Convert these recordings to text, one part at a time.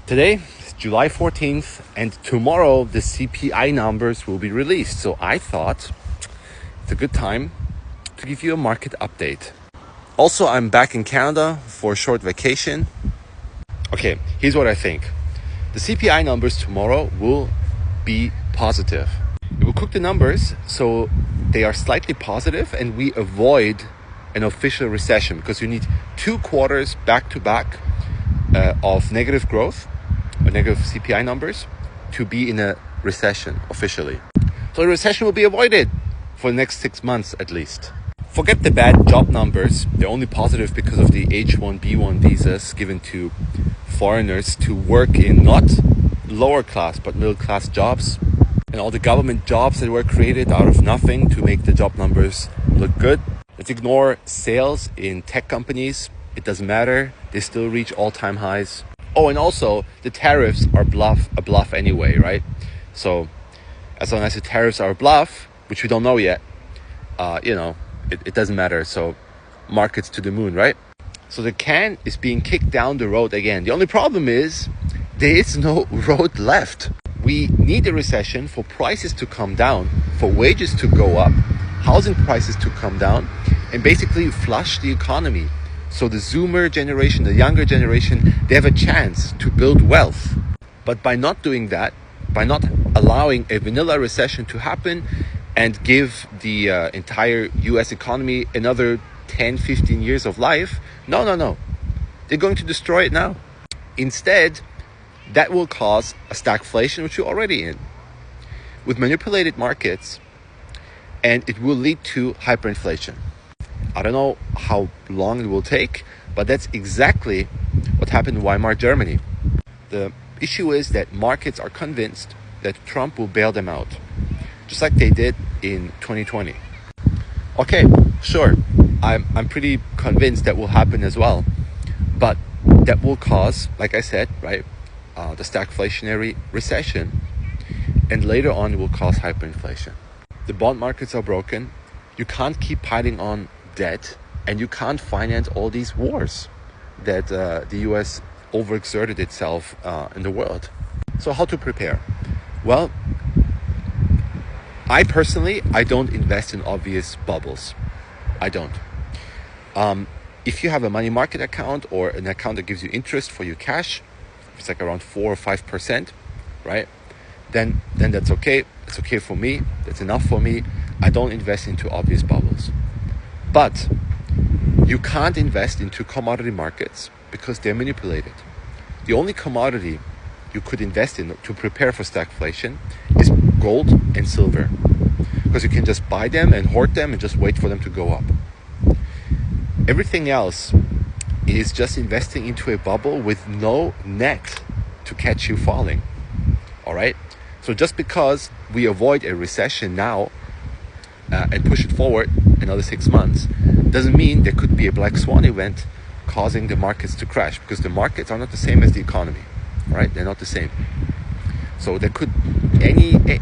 Today is July 14th, and tomorrow the CPI numbers will be released. So I thought it's a good time to give you a market update. Also, I'm back in Canada for a short vacation. Okay, here's what I think. The CPI numbers tomorrow will be positive. We will cook the numbers so they are slightly positive and we avoid an official recession, because you need 2 quarters back to back of negative growth or negative CPI numbers to be in a recession officially. So the recession will be avoided for the next 6 months at least. Forget the bad job numbers. They're only positive because of the H-1B1 visas given to foreigners to work in not lower class but middle class jobs, and all the government jobs that were created out of nothing to make the job numbers look good. Let's ignore sales in tech companies. It doesn't matter. They still reach all-time highs. Oh, and also the tariffs are a bluff anyway, right? So as long as the tariffs are a bluff, which we don't know yet, it doesn't matter. So markets to the moon, right? So the can is being kicked down the road again. The only problem is there is no road left. We need a recession for prices to come down, for wages to go up, housing prices to come down, and basically flush the economy. So the Zoomer generation, the younger generation, they have a chance to build wealth. But by not doing that, by not allowing a vanilla recession to happen and give the entire US economy another 10, 15 years of life, no. They're going to destroy it now. Instead, that will cause a stagflation, which you're already in, with manipulated markets, and it will lead to hyperinflation. I don't know how long it will take, but that's exactly what happened in Weimar Germany. The issue is that markets are convinced that Trump will bail them out, just like they did in 2020. Okay, sure, I'm pretty convinced that will happen as well, but that will cause, like I said, right, the stagflationary recession, and later on it will cause hyperinflation. The bond markets are broken. You can't keep piling on debt, and you can't finance all these wars that the US overexerted itself in the world. So how to prepare? Well, I personally don't invest in obvious bubbles. I don't. If you have a money market account or an account that gives you interest for your cash, it's like around 4 or 5%, right? Then that's okay. It's okay for me. That's enough for me. I don't invest into obvious bubbles. But you can't invest into commodity markets because they're manipulated. The only commodity you could invest in to prepare for stagflation is gold and silver, because you can just buy them and hoard them and just wait for them to go up. Everything else is just investing into a bubble with no net to catch you falling. All right? So just because we avoid a recession now and push it forward another 6 months doesn't mean there could be a black swan event causing the markets to crash, because the markets are not the same as the economy. All right? They're not the same. So there could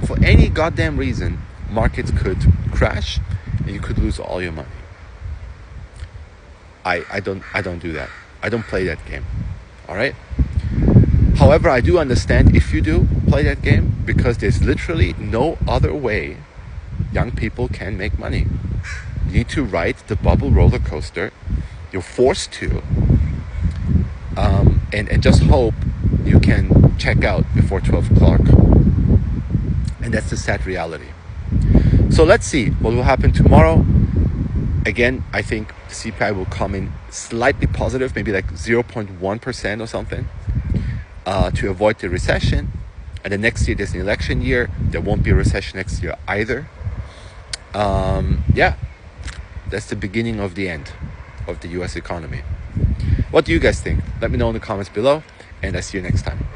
for any goddamn reason, markets could crash and you could lose all your money. I don't do that. I don't play that game. All right? However, I do understand if you do play that game, because there's literally no other way young people can make money. You need to ride the bubble roller coaster. You're forced to. And just hope you can check out before 12 o'clock. And that's the sad reality. So let's see what will happen tomorrow. Again, I think the CPI will come in slightly positive, maybe like 0.1% or something, to avoid the recession. And the next year, there's an election year. There won't be a recession next year either. That's the beginning of the end of the US economy. What do you guys think? Let me know in the comments below, and I see you next time.